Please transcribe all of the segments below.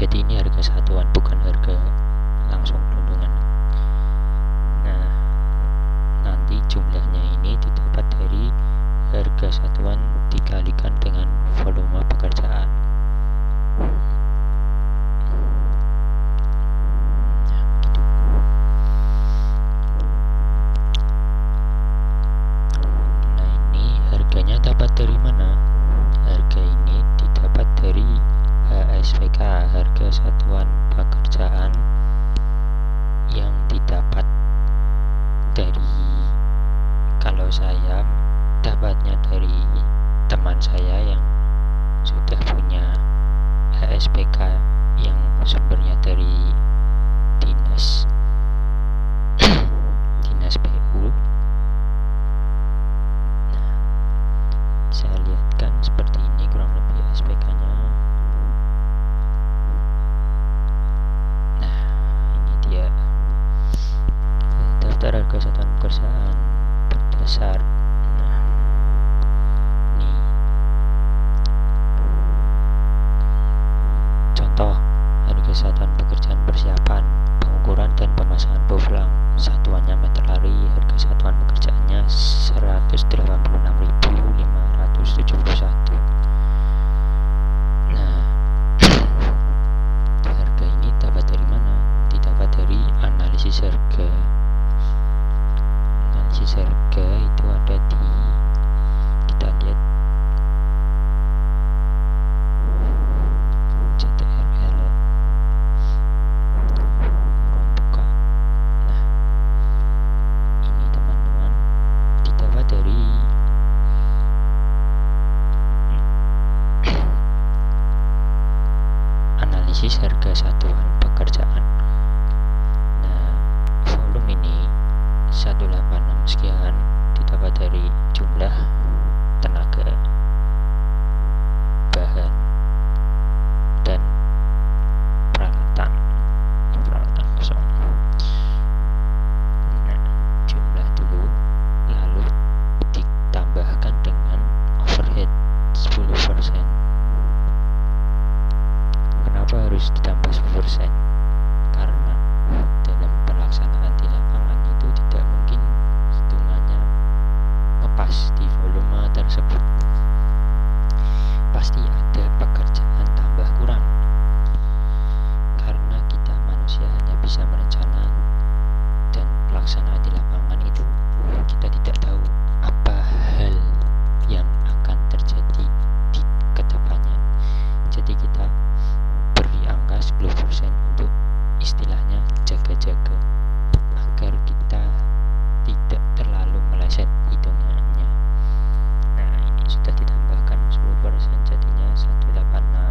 Jadi ini harga satuan, bukan harga langsung gelondongan. Nah, nanti jumlahnya ini didapat dari harga satuan dikalikan dengan volume pekerjaan. Nah, ini harganya dapat dari mana? Harga ini didapat dari HSPK, harga satuan pekerjaan, yang didapat dari, kalau saya dapatnya dari teman saya yang sudah punya HSPK yang sumbernya dari dinas PU. Nah, saya lihatkan seperti ini kurang lebih HSPK-nya. Nah, ini dia daftar harga satuan pekerjaan berdasar. Nah, ini contoh harga satuan pekerjaan persiapan, pengukuran dan pemasangan bohlam. Satuannya meter lari, harga satuan pekerjaannya 186.571. Nah, harga ini dapat dari mana? Didapat dari analisis harga. Analisis harga itu ada di, kita lihat CTRL kurang buka. Nah, ini teman-teman didapat dari analisis harga satuan pekerjaan. Nah, volume ini 186 sekian didapat dari jumlah tenaga, bahan, dan peralatan kosong. Nah, jumlah dulu, lalu ditambahkan dengan overhead 10%. Kenapa harus ditambah 10%? Karena dalam pelaksanaan di lapangan itu tidak mungkin hitungannya ngepas di volume tersebut. Pasti ada pekerjaan tambah kurang, karena kita manusia hanya bisa merencana, dan pelaksanaan di lapangan itu kita tidak tahu apa hal yang akan terjadi di kedepannya. Jadi kita beri angka 10% untuk istilahnya jaga-jaga, agar kita tidak terlalu meleset hitungannya. Nah, ini sudah ditambahkan 10%, jadinya 186.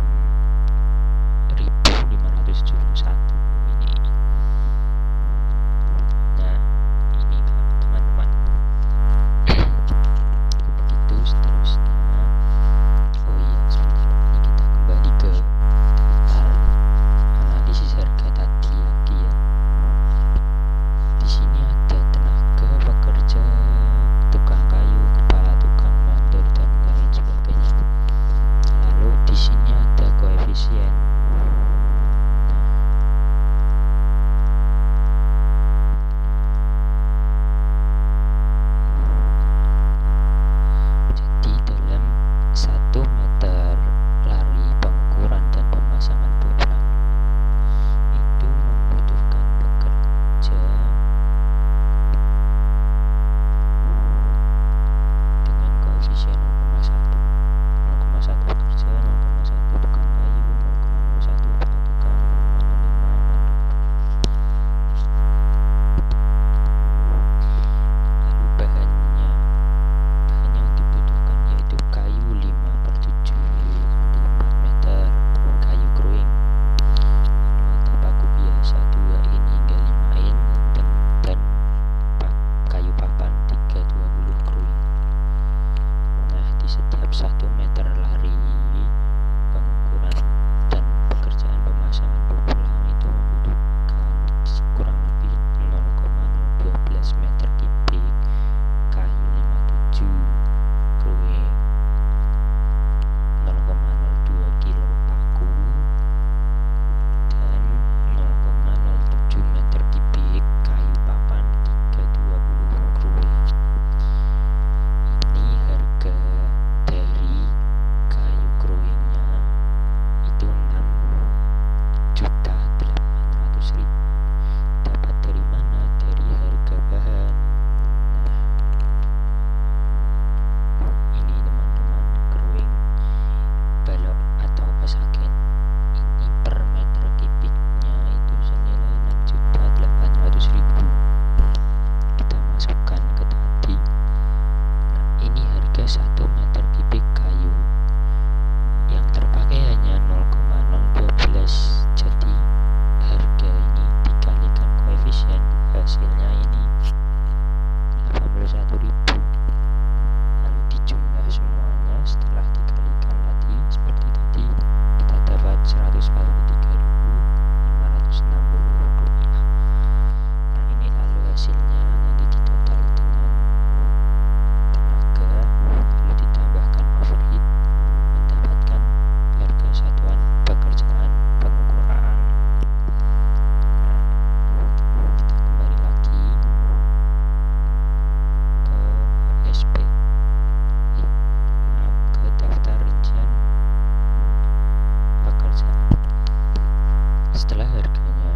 Setelah harganya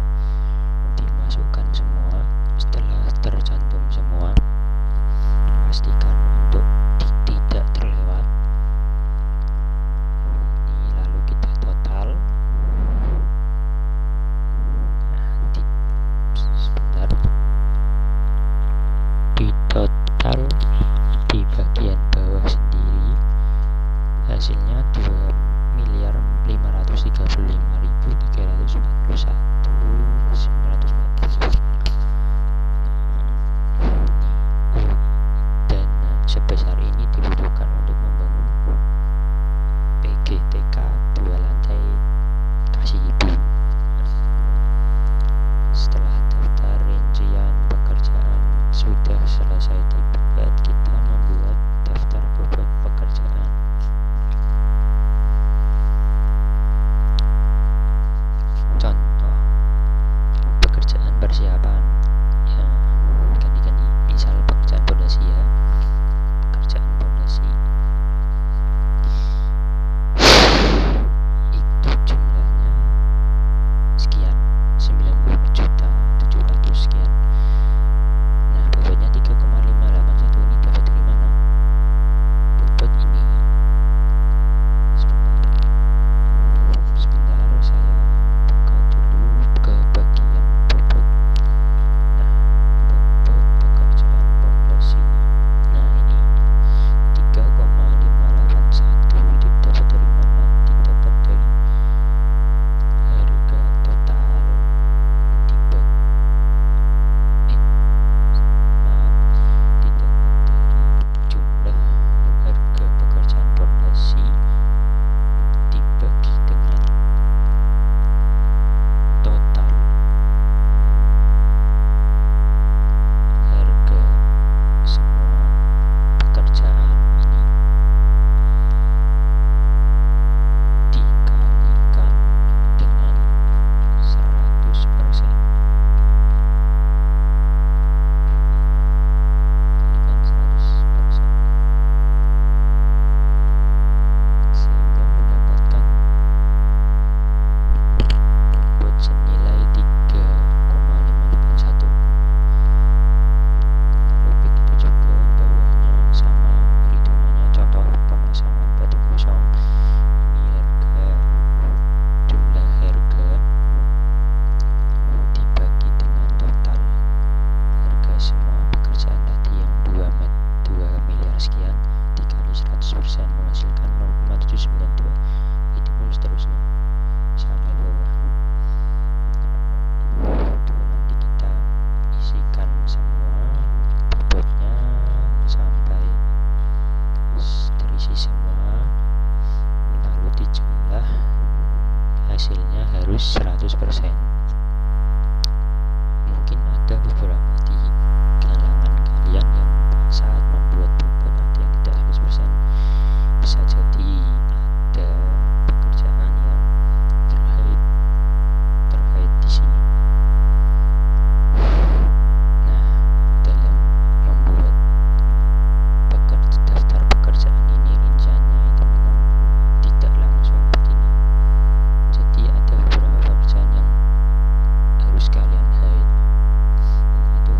dimasukkan semua, setelah tercantum semua, pastikan untuk tidak terlewat. Ini lalu kita total. Sebentar. Di total di bagian bawah sendiri hasilnya 2.535.341.940. Dana sebesar ini dibutuhkan untuk membangun PGTK 2 lantai kasih ibu. Setelah daftar rincian pekerjaan sudah selesai dibuat, kita membuat daftar bobot pekerjaan. Contoh pekerjaan persiapan ya, ganti-ganti. Misal pekerjaan pondasi ya, pekerjaan pondasi itu jumlahnya sekian, 90.700 sekian. Nah, bobotnya 3,581 ini dapat dari mana? Bobot ini sebentar saya buka dulu ke bagian bobot. Nah, bobot pekerjaan pondasi. Nah, ini 3,581 itu dapat dari mana? Didapat dari harga total didapat dari jumlah harga pekerjaan pondasi dibagi dengan total harga semua pekerjaan ini dikalikan dengan 100%. Kalikan 100% sehingga mendapatkan bobot senilai 3,581. Lalu begitu juga bawahnya sama perhitungannya. Contoh pemasangan batu kosong, ini harga, jumlah harga dibagi dengan total harga semua pekerjaan tadi yang 2 miliar sekian dikali 100% menghasilkan 0,792. Itu pun seterusnya sampai bawah. Itu nanti kita isikan semua bobotnya sampai terisi semua, lalu dijumlah, hasilnya harus 100%. Mungkin ada beberapa di kalangan kalian yang saat membuat bobot ada yang tidak 100%. Bisa jadi ada pekerjaan yang terkait di sini. Nah, dalam membuat daftar pekerjaan ini, rinciannya itu memang tidak langsung begini. Jadi ada beberapa pekerjaan yang harus kalian hide. Itu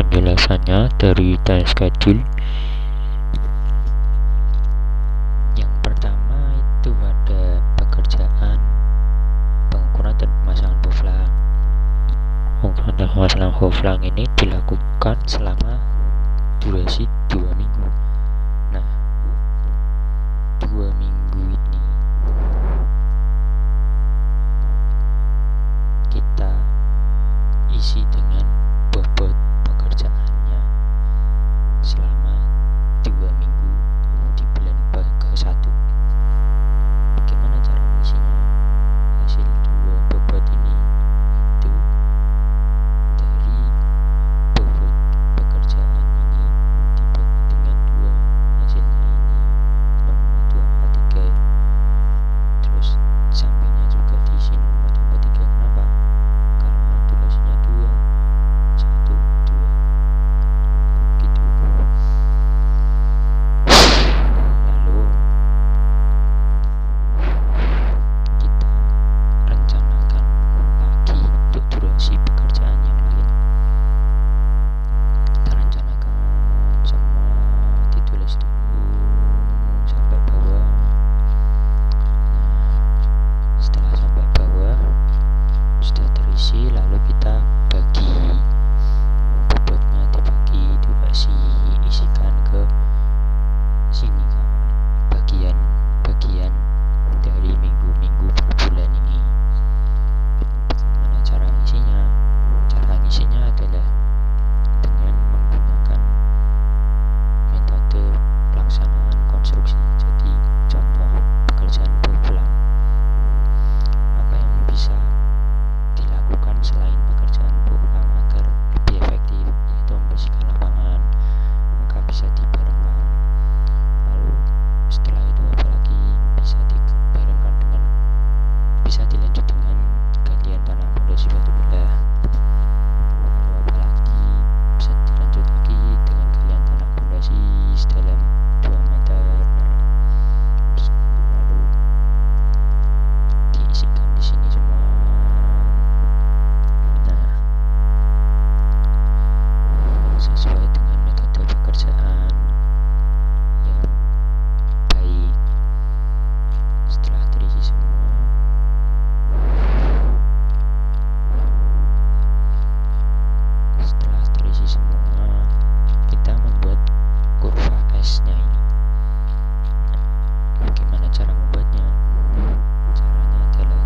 penjelasannya dari time schedule. Yang pertama itu ada pekerjaan pengukuran dan pemasangan boflang. Pengukuran dan pemasangan boflang ini dilakukan selama durasi 2 minggu. Nah, 2 minggu ini kita isi dengan bobot pekerjaannya selama 2 minggu di bulan ke-1. Bagaimana cara mengisinya? Hasil 2 bobot ini itu dari bobot pekerjaan ini dibagi dengan 2, hasilnya ini nomor 2/3. Terus sampingnya juga diisi nomor 2/3. Kenapa? Karena durasinya 2, 1, 2 gitu. Lalu kita rencanakan lagi untuk durasi pekerjaan yang lain. Kita rencanakan semua, ditulis dulu sampai bawah. Nah, setelah sampai bawah sudah terisi, lalu kita bagi bobotnya, dibagi durasi, isikan ke sini kawan, bagian-bagian dari minggu-minggu per bulan ini. Bagaimana cara ngisinya? Cara ngisinya adalah dengan menggunakan metode pelaksanaan konstruksi. Jadi contoh pekerjaan boflang, apa yang bisa dilakukan selain pekerjaan boflang agar lebih efektif, yaitu membersihkan lapangan, maka bisa dibarengkan. Lalu setelah itu apalagi bisa dibarengkan dengan, bisa dilanjut dengan galian tanah pondasi batu benda. Lalu apalagi bisa dilanjut lagi dengan galian tanah pondasi sedalam 2 meter. Lalu diisikan di sini semua. Nah, sesuai dengan metode pekerjaan yang baik. Setelah terisi semua, kita membuat kurva S-nya ini. Bagaimana cara membuatnya? Caranya adalah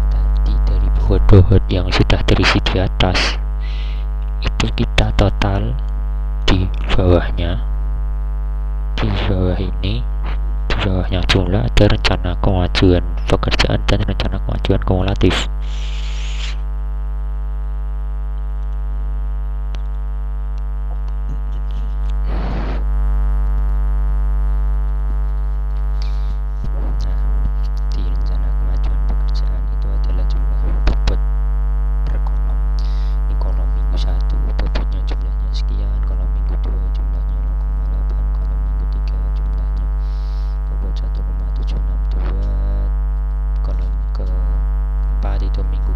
tadi dari bobot yang sudah terisi di atas itu kita total di bawahnya. Di bawah ini, di bawahnya jumlah ada rencana kemajuan pekerjaan dan rencana kemajuan kumulatif. Nah, di rencana kemajuan pekerjaan itu adalah jumlah bobot per kolom. Di kolom minggu 1 bobotnya jumlahnya sekian, kolom minggu 2 jumlahnya 0,8, kolom minggu 3 jumlahnya bobot 1,762, kolom ke-4 itu minggu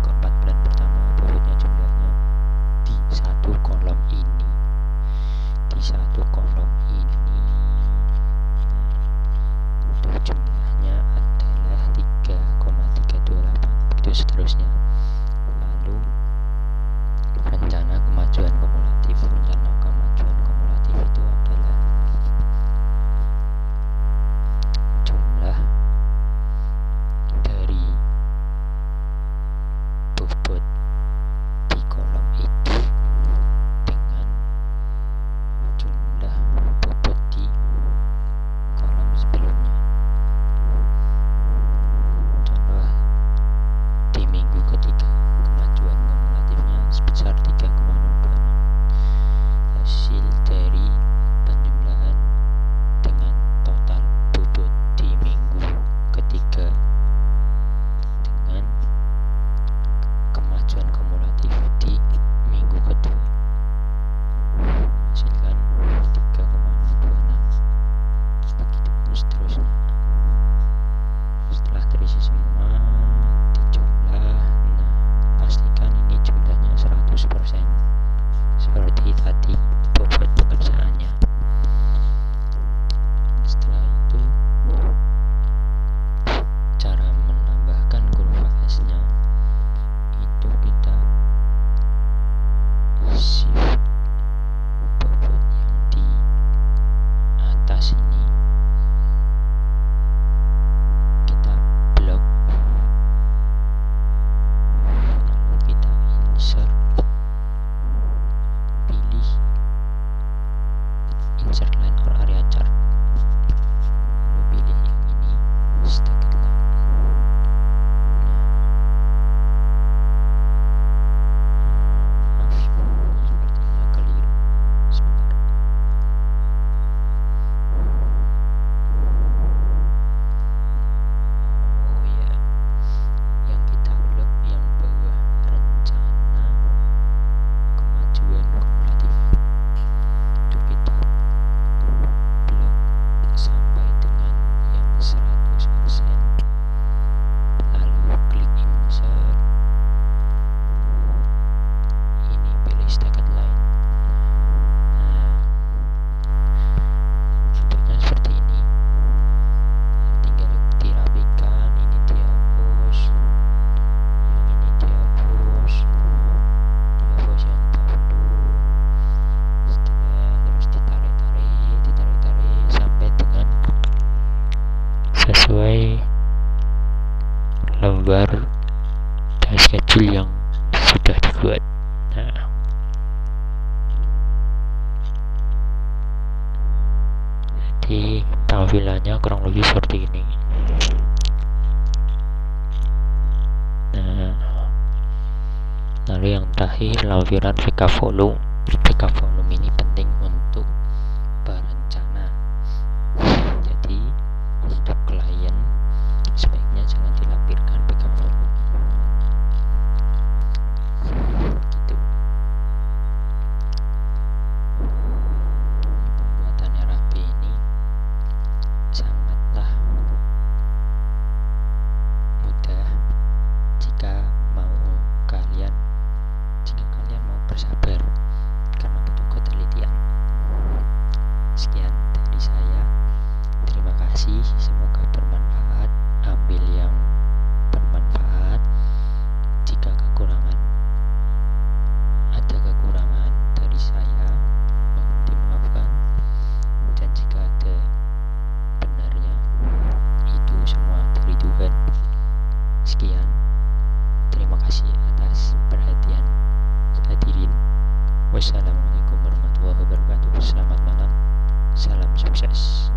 luar dari schedule yang sudah dibuat. Nah, jadi tampilannya kurang lebih seperti ini. Nah, lalu yang terakhir lampiran VK volume. VK volume ini penting untuk berencana. Jadi untuk klien sebaiknya jangan dilampirkan VK volume gitu. Pembuatan RAP ini sangatlah mudah jika kalian mau bersabar karena butuh ketelitian. Sekian dari saya, terima kasih, semoga bermanfaat. Ambil yang bermanfaat. Jika ada kekurangan dari saya, mohon dimaafkan, dan jika ada benarnya, itu semua dari Tuhan. Sekian, terima kasih atas perhatian hadirin. Wassalamualaikum warahmatullahi wabarakatuh. Selamat malam, salam sukses.